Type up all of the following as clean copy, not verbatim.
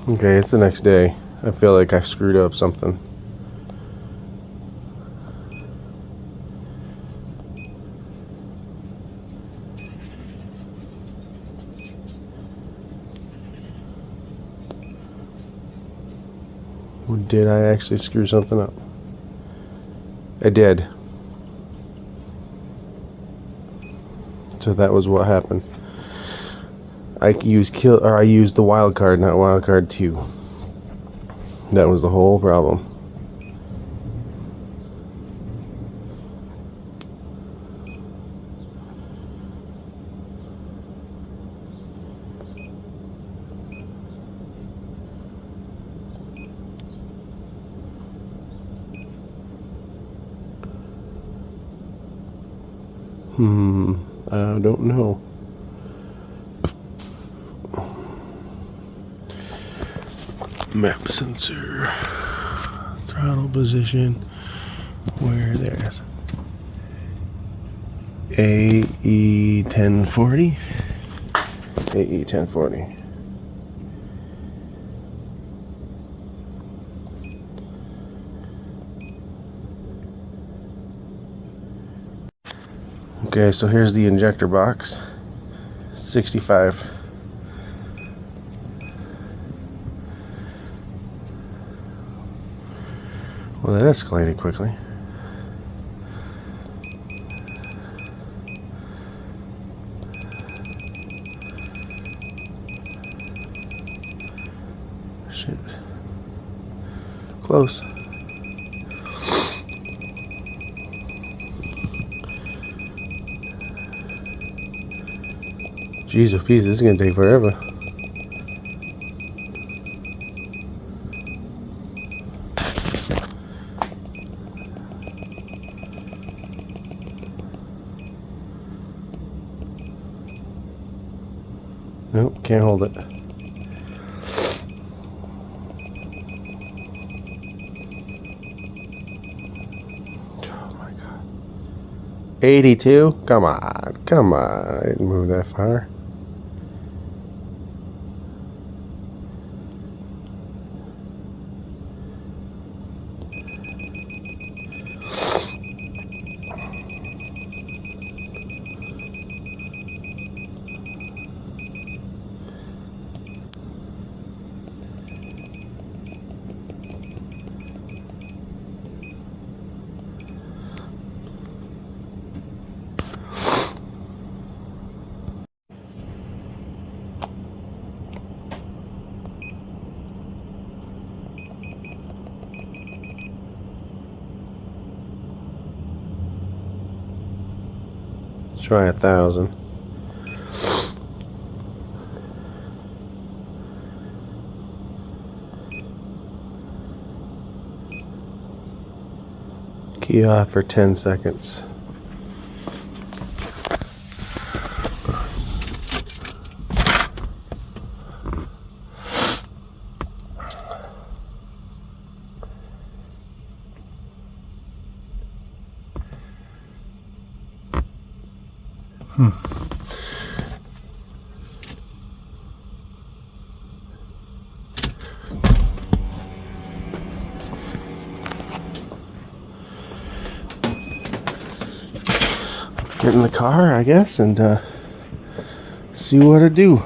Okay, it's the next day. I feel like I screwed up something. Did I actually screw something up? I did. So that was what happened. I used the wild card, not wild card 2. That was the whole problem. I don't know. Map sensor, throttle position, where there's AE 1040, AE 1040. Okay, so here's the injector box, 65. Well, that escalated quickly. Shit. Close. Jeez, oh, this is gonna take forever. Nope, can't hold it. Oh my god. 82? Come on, come on. I didn't move that far. Try 1,000. Key off for 10 seconds. Let's get in the car, I guess, and see what to do.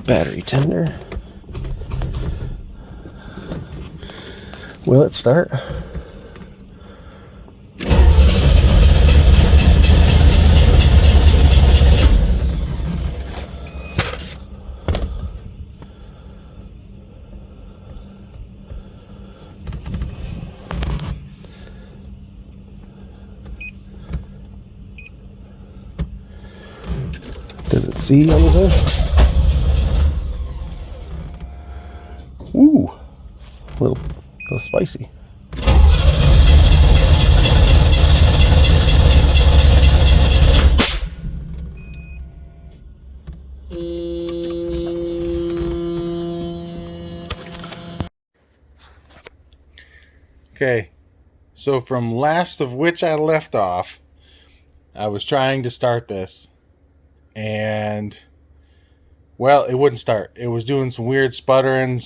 Battery tender. Will it start? Does it see anything? Ooh, a little spicy. Okay, so from last of which I left off, I was trying to start this, and well, it wouldn't start. It was doing some weird sputtering,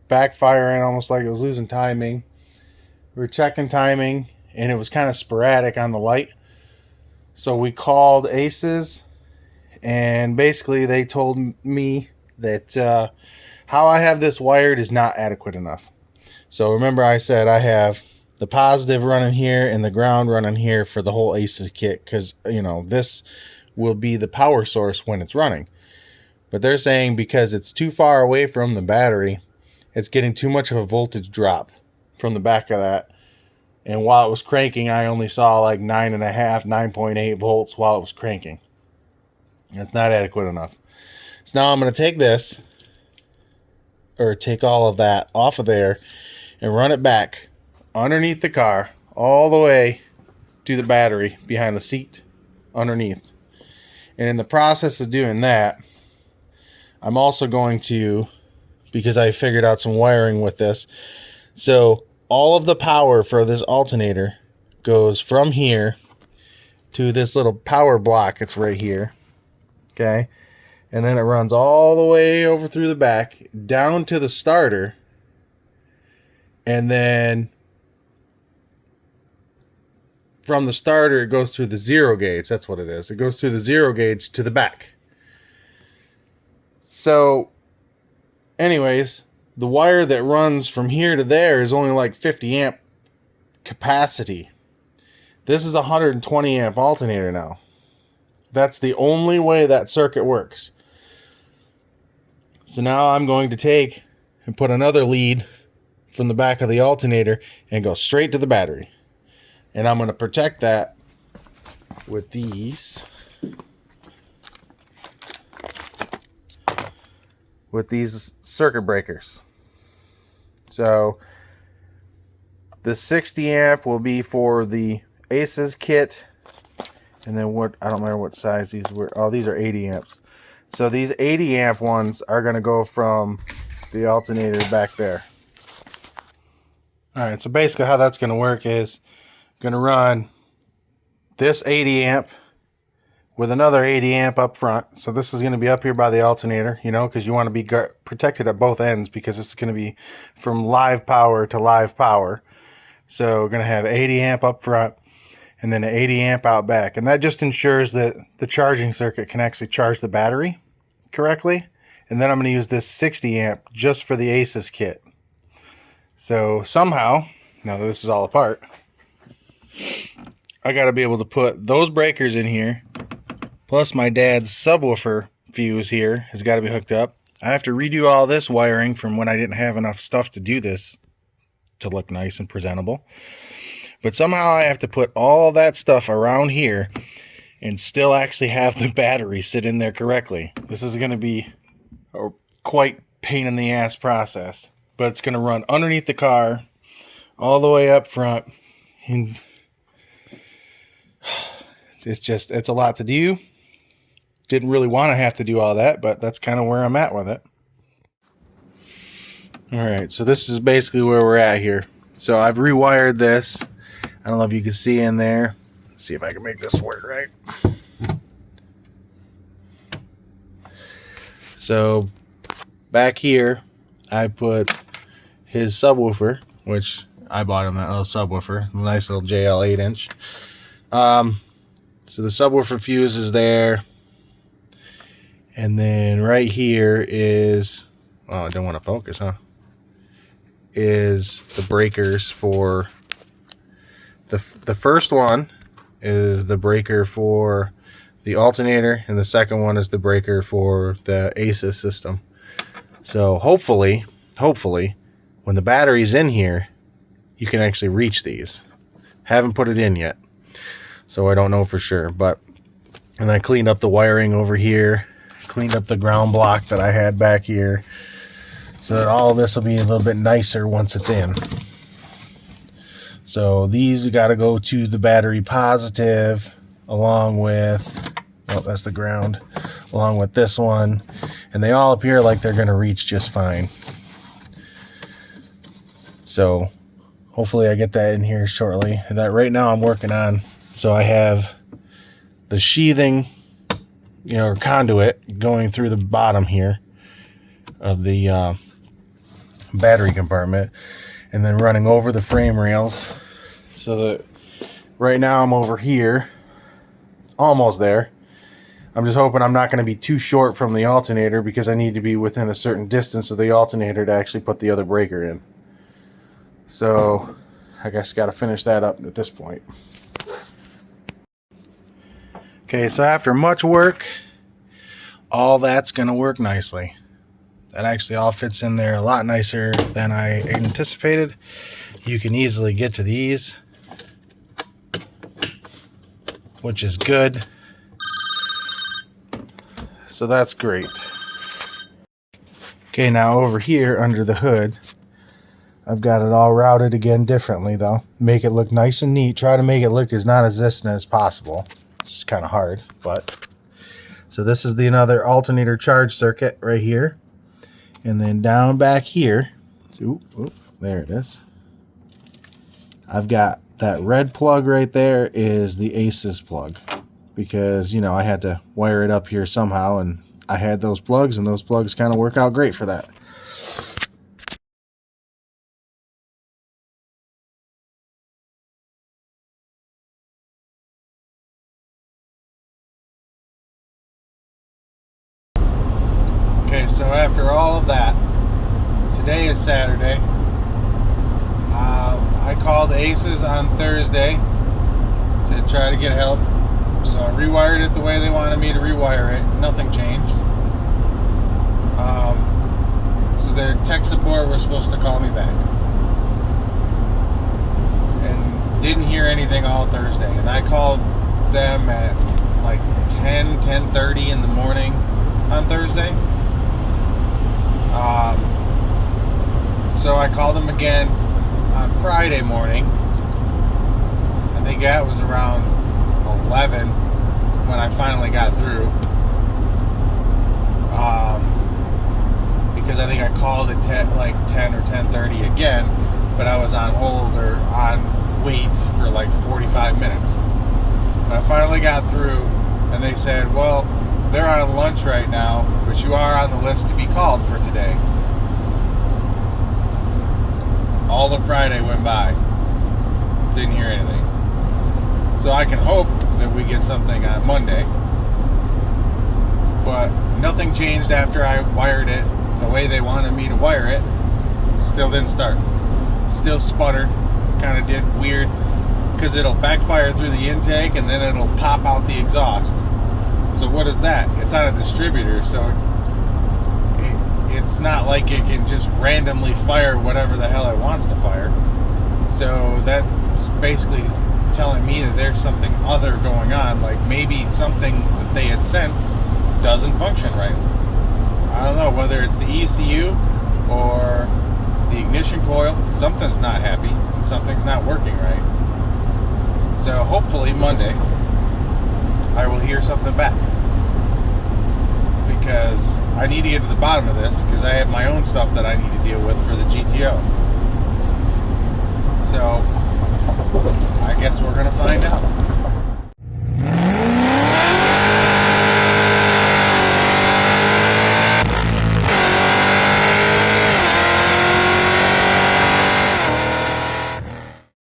backfiring, almost like it was losing timing. We were checking timing, and it was kind of sporadic on the light. So we called Aces, and basically they told me that how I have this wired is not adequate enough. So remember I said I have the positive running here and the ground running here for the whole Aces kit, because, you know, this will be the power source when it's running. But they're saying because it's too far away from the battery, it's getting too much of a voltage drop from the back of that. And while it was cranking, I only saw like 9.5, 9.8 volts while it was cranking. It's not adequate enough. So now I'm going to take this, or take all of that off of there, and run it back underneath the car all the way to the battery behind the seat underneath. And in the process of doing that, I'm also going to, because I figured out some wiring with this, so all of the power for this alternator goes from here to this little power block. It's right here. Okay. And then it runs all the way over through the back down to the starter. And then from the starter, it goes through the zero gauge. That's what it is. It goes through the zero gauge to the back. So, anyways, the wire that runs from here to there is only like 50 amp capacity. This is a 120 amp alternator now. That's the only way that circuit works. So now I'm going to take and put another lead from the back of the alternator and go straight to the battery. And I'm going to protect that with these circuit breakers. So the 60 amp will be for the Aces kit, and then what, I don't remember what size these were. Oh, these are 80 amps. So these 80 amp ones are going to go from the alternator back there. Alright, so basically how that's going to work is I'm going to run this 80 amp with another 80 amp up front. So this is going to be up here by the alternator, you know, because you want to be protected at both ends, because this is going to be from live power to live power. So we're going to have 80 amp up front and then an 80 amp out back. And that just ensures that the charging circuit can actually charge the battery correctly. And then I'm going to use this 60 amp just for the Aces kit. So somehow, now that this is all apart, I got to be able to put those breakers in here, plus my dad's subwoofer fuse here has got to be hooked up. I have to redo all this wiring from when I didn't have enough stuff to do this to look nice and presentable. But somehow I have to put all that stuff around here and still actually have the battery sit in there correctly. This is going to be a quite pain in the ass process, but it's going to run underneath the car all the way up front. And it's a lot to do. Didn't really want to have to do all that, but that's kind of where I'm at with it. Alright, so this is basically where we're at here. So I've rewired this. I don't know if you can see in there. Let's see if I can make this work right. So back here, I put his subwoofer, which I bought him that little subwoofer, a nice little JL 8-inch. So the subwoofer fuse is there. And then right here is, oh, I don't want to focus, huh? Is the breakers for the first one is the breaker for the alternator, and the second one is the breaker for the Aces system. So hopefully when the battery's in here, you can actually reach these. Haven't put it in yet, so I don't know for sure. But, and I cleaned up the wiring over here, cleaned up the ground block that I had back here, so that all this will be a little bit nicer once it's in. So these got to go to the battery positive, along with, oh, that's the ground, along with this one, and they all appear like they're going to reach just fine. So hopefully I get that in here shortly. And that right now I'm working on. So I have the sheathing, or conduit going through the bottom here of the battery compartment, and then running over the frame rails. So that right now I'm over here, almost there. I'm just hoping I'm not going to be too short from the alternator, because I need to be within a certain distance of the alternator to actually put the other breaker in. So I guess got to finish that up at this point. Okay, so after much work, all that's going to work nicely. That actually all fits in there a lot nicer than I anticipated. You can easily get to these, which is good. So that's great. Okay, now over here under the hood, I've got it all routed again differently though. Make it look nice and neat. Try to make it look as non-existent as possible. It's kind of hard, but... So this is another alternator charge circuit right here. And then down back here, there it is. I've got that red plug right there is the ACES plug. Because, I had to wire it up here somehow, and I had those plugs, and those plugs kind of work out great for that. Okay, so after all of that, today is Saturday. I called ACES on Thursday to try to get help. So I rewired it the way they wanted me to rewire it. Nothing changed. So their tech support was supposed to call me back. And didn't hear anything all Thursday. And I called them at like 10:30 in the morning on Thursday. So I called them again on Friday morning. I think that was around 11 when I finally got through. Because I think I called at 10 or 10:30 again, but I was on hold or on wait for like 45 minutes. But I finally got through, and they said, well, they're on lunch right now, but you are on the list to be called for today. All of Friday went by. Didn't hear anything. So I can hope that we get something on Monday. But nothing changed after I wired it the way they wanted me to wire it. Still didn't start. Still sputtered. Kind of did weird, because it'll backfire through the intake and then it'll pop out the exhaust. So what is that? It's on a distributor, so it's not like it can just randomly fire whatever the hell it wants to fire. So that's basically telling me that there's something other going on, like maybe something that they had sent doesn't function right. I don't know whether it's the ECU or the ignition coil. Something's not happy and something's not working right. So hopefully Monday I will hear something back, because I need to get to the bottom of this, because I have my own stuff that I need to deal with for the GTO. So I guess we're gonna find out.